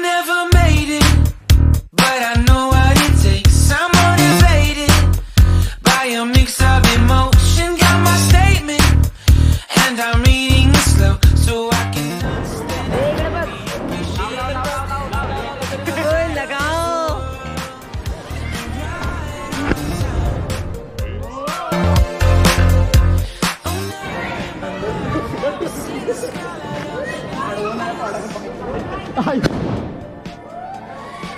never made it, but I know what it takes. I'm motivated by a mix of emotion. Got my statement, and I'm reading it slow so I can understand.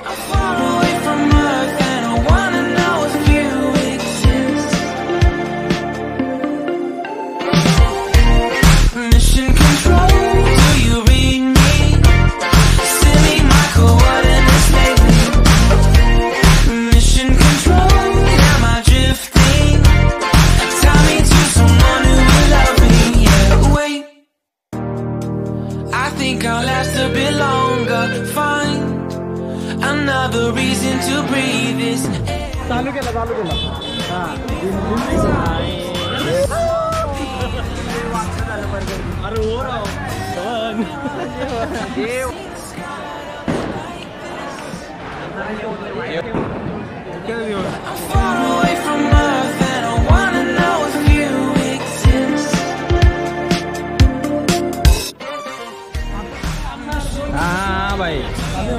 I'm far away from Earth and I wanna know if you exist. Mission control, do you read me? Send me my coordinates lately. Mission control, am I drifting? Tie me to someone who will love me. Yeah, wait, I think I'll last a bit longer. Find another reason to breathe this air. चालू केला हां अरे हो Rao I'm far away from Earth and I wanna know if you exist. हां भाई अरे